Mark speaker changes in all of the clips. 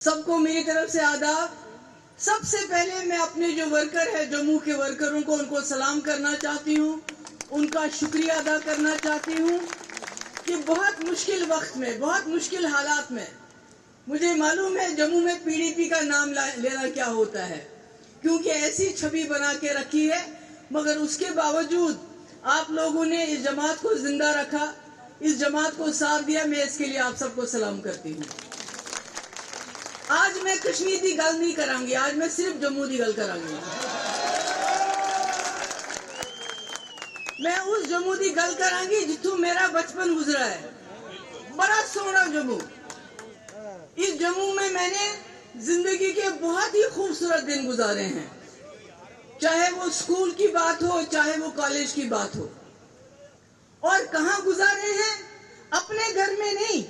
Speaker 1: सबको मेरी तरफ से आदाब। सबसे पहले मैं अपने जो वर्कर है जम्मू के वर्करों को उनको सलाम करना चाहती हूँ, उनका शुक्रिया अदा करना चाहती हूँ कि बहुत मुश्किल वक्त में, बहुत मुश्किल हालात में, मुझे मालूम है जम्मू में पीडीपी का नाम लेना क्या होता है, क्योंकि ऐसी छवि बना के रखी है, मगर उसके बावजूद आप लोगों ने इस जमात को जिंदा रखा, इस जमात को साथ दिया। मैं इसके लिए आप सबको सलाम करती हूँ। आज मैं कश्मीर की गल नहीं करांगी, आज मैं सिर्फ जम्मू की गल करांगी। मैं उस जम्मू की गल करांगी जिथों मेरा बचपन गुजरा है। बड़ा सोहना जम्मू। इस जम्मू में मैंने जिंदगी के बहुत ही खूबसूरत दिन गुजारे हैं, चाहे वो स्कूल की बात हो, चाहे वो कॉलेज की बात हो। और कहाँ गुजारे हैं? अपने घर में नहीं,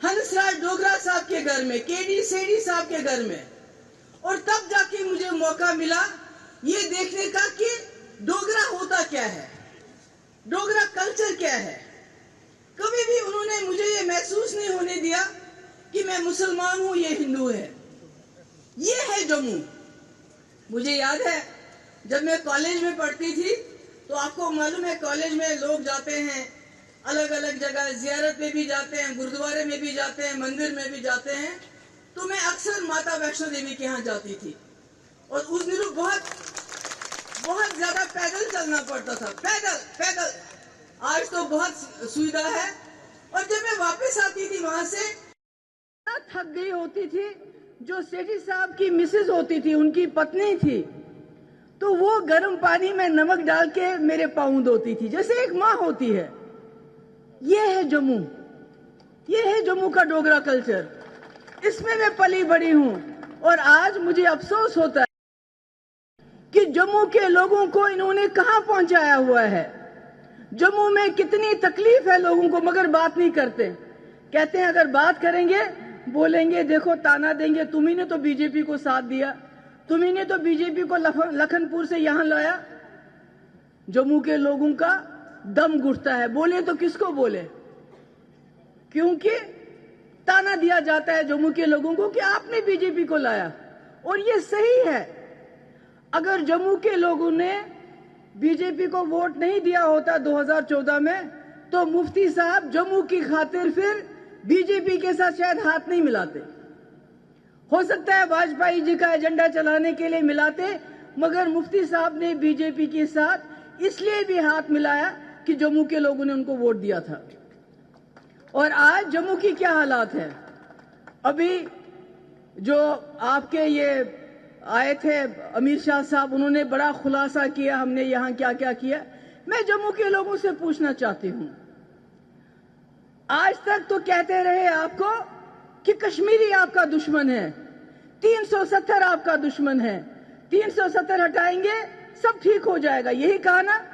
Speaker 1: हंसराज डोगरा साहब के घर में, केडी सेठी साहब के घर में। और तब जाके मुझे मौका मिला ये देखने का कि डोगरा होता क्या है, डोगरा कल्चर क्या है। कभी भी उन्होंने मुझे ये महसूस नहीं होने दिया कि मैं मुसलमान हूं, ये हिंदू है। ये है जम्मू। मुझे याद है जब मैं कॉलेज में पढ़ती थी तो आपको मालूम है कॉलेज में लोग जाते हैं अलग अलग जगह, जियारत में भी जाते हैं, गुरुद्वारे में भी जाते हैं, मंदिर में भी जाते हैं। तो मैं अक्सर माता वैष्णो देवी के यहाँ जाती थी और उस दिनों बहुत ज्यादा पैदल चलना पड़ता था, पैदल। आज तो बहुत सुविधा है। और जब मैं वापस आती थी वहां से थक गई होती थी, जो सेठी साहब की मिसेज होती थी, उनकी पत्नी थी, तो वो गर्म पानी में नमक डाल के मेरे पाँव धोती थी, जैसे एक माँ होती है। ये है जम्मू, ये है जम्मू का डोगरा कल्चर। इसमें मैं पली बड़ी हूं और आज मुझे अफसोस होता है कि जम्मू के लोगों को इन्होंने कहां पहुंचाया हुआ है। जम्मू में कितनी तकलीफ है लोगों को, मगर बात नहीं करते। कहते हैं अगर बात करेंगे, बोलेंगे, देखो ताना देंगे, तुम्ही ने तो बीजेपी को साथ दिया, तुम्ही ने तो बीजेपी को लखनपुर से यहां लाया। जम्मू के लोगों का दम घुटता है, बोले तो किसको बोले, क्योंकि ताना दिया जाता है जम्मू के लोगों को कि आपने बीजेपी को लाया। और ये सही है। अगर जम्मू के लोगों ने बीजेपी को वोट नहीं दिया होता 2014 में, तो मुफ्ती साहब जम्मू की खातिर फिर बीजेपी के साथ शायद हाथ नहीं मिलाते। हो सकता है वाजपेयी जी का एजेंडा चलाने के लिए मिलाते, मगर मुफ्ती साहब ने बीजेपी के साथ इसलिए भी हाथ मिलाया कि जम्मू के लोगों ने उनको वोट दिया था। और आज जम्मू की क्या हालात है? अभी जो आपके ये आए थे अमीर शाह साहब, उन्होंने बड़ा खुलासा किया हमने यहाँ क्या क्या किया। मैं जम्मू के लोगों से पूछना चाहती हूँ, आज तक तो कहते रहे आपको कि कश्मीरी आपका दुश्मन है, 370 आपका दुश्मन है, 370 हटाएंगे सब ठीक हो जाएगा। यही कहा ना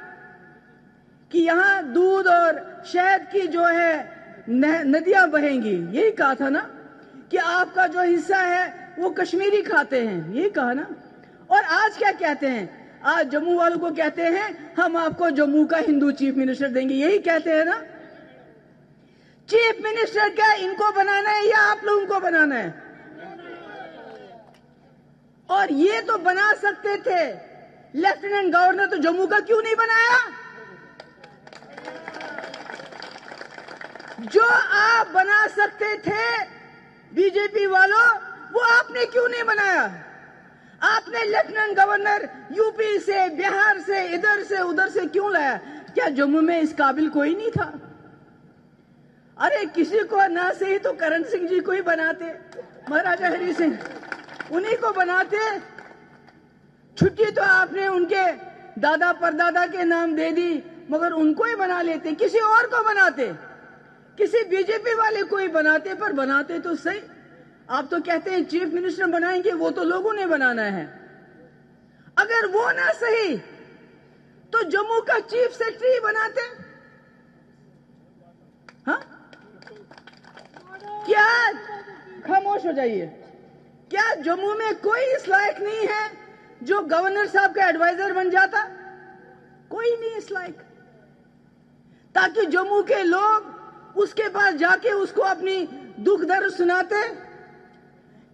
Speaker 1: कि यहाँ दूध और शहद की जो है नदियां बहेंगी, यही कहा था ना कि आपका जो हिस्सा है वो कश्मीरी खाते हैं, यही कहा ना। और आज क्या कहते हैं? आज जम्मू वालों को कहते हैं हम आपको जम्मू का हिंदू चीफ मिनिस्टर देंगे, यही कहते हैं ना। चीफ मिनिस्टर क्या इनको बनाना है या आप लोगों को बनाना है? और ये तो बना सकते थे, लेफ्टिनेंट गवर्नर तो जम्मू का क्यों नहीं बनाया? जो आप बना सकते थे बीजेपी वालों, वो आपने क्यों नहीं बनाया? आपने लेफ्टिनेंट गवर्नर यूपी से, बिहार से, इधर से उधर से क्यों लाया? क्या जम्मू में इस काबिल कोई नहीं था? अरे किसी को ना सही तो करण सिंह जी को ही बनाते, महाराजा हरि सिंह, उन्हीं को बनाते। छुट्टी तो आपने उनके दादा परदादा के नाम दे दी, मगर उनको ही बना लेते, किसी और को बनाते, किसी बीजेपी वाले को ही बनाते। पर बनाते तो सही। आप तो कहते हैं चीफ मिनिस्टर बनाएंगे, वो तो लोगों ने बनाना है। अगर वो ना सही तो जम्मू का चीफ सेक्रेटरी बनाते। हाँ, क्या? खामोश हो जाइए। क्या जम्मू में कोई इस लायक नहीं है जो गवर्नर साहब का एडवाइजर बन जाता? कोई नहीं इस लायक, ताकि जम्मू के लोग उसके पास जाके उसको अपनी दुख दर्द सुनाते।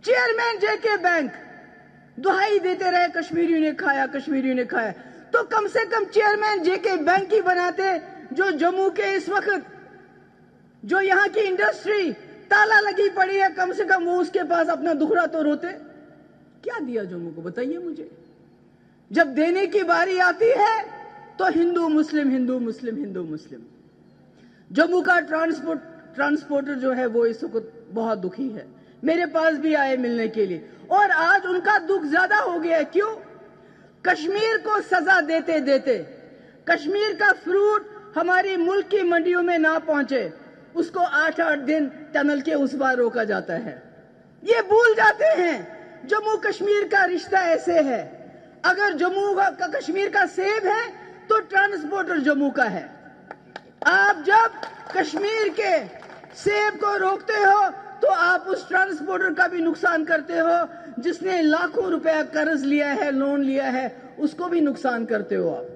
Speaker 1: चेयरमैन जेके बैंक दुहाई देते रहे कश्मीरियों ने खाया, कश्मीरियों ने खाया, तो कम से कम चेयरमैन जेके बैंक ही बनाते। जो जम्मू के इस वक्त जो यहाँ की इंडस्ट्री ताला लगी पड़ी है, कम से कम वो उसके पास अपना दुखड़ा तो रोते। क्या दिया जम्मू को, बताइए मुझे। जब देने की बारी आती है तो हिंदू मुस्लिम, हिंदू मुस्लिम, हिंदू मुस्लिम। जम्मू का ट्रांसपोर्टर जो है वो इस वक्त बहुत दुखी है, मेरे पास भी आए मिलने के लिए, और आज उनका दुख ज्यादा हो गया है। क्यों? कश्मीर को सजा देते देते कश्मीर का फ्रूट हमारी मुल्क की मंडियों में ना पहुंचे, उसको 8-8 दिन टनल के उस पार रोका जाता है। ये भूल जाते हैं जम्मू कश्मीर का रिश्ता ऐसे है। अगर जम्मू का कश्मीर का सेब है तो ट्रांसपोर्टर जम्मू का है। आप जब कश्मीर के सेब को रोकते हो तो आप उस ट्रांसपोर्टर का भी नुकसान करते हो, जिसने लाखों रुपया कर्ज लिया है, लोन लिया है, उसको भी नुकसान करते हो आप।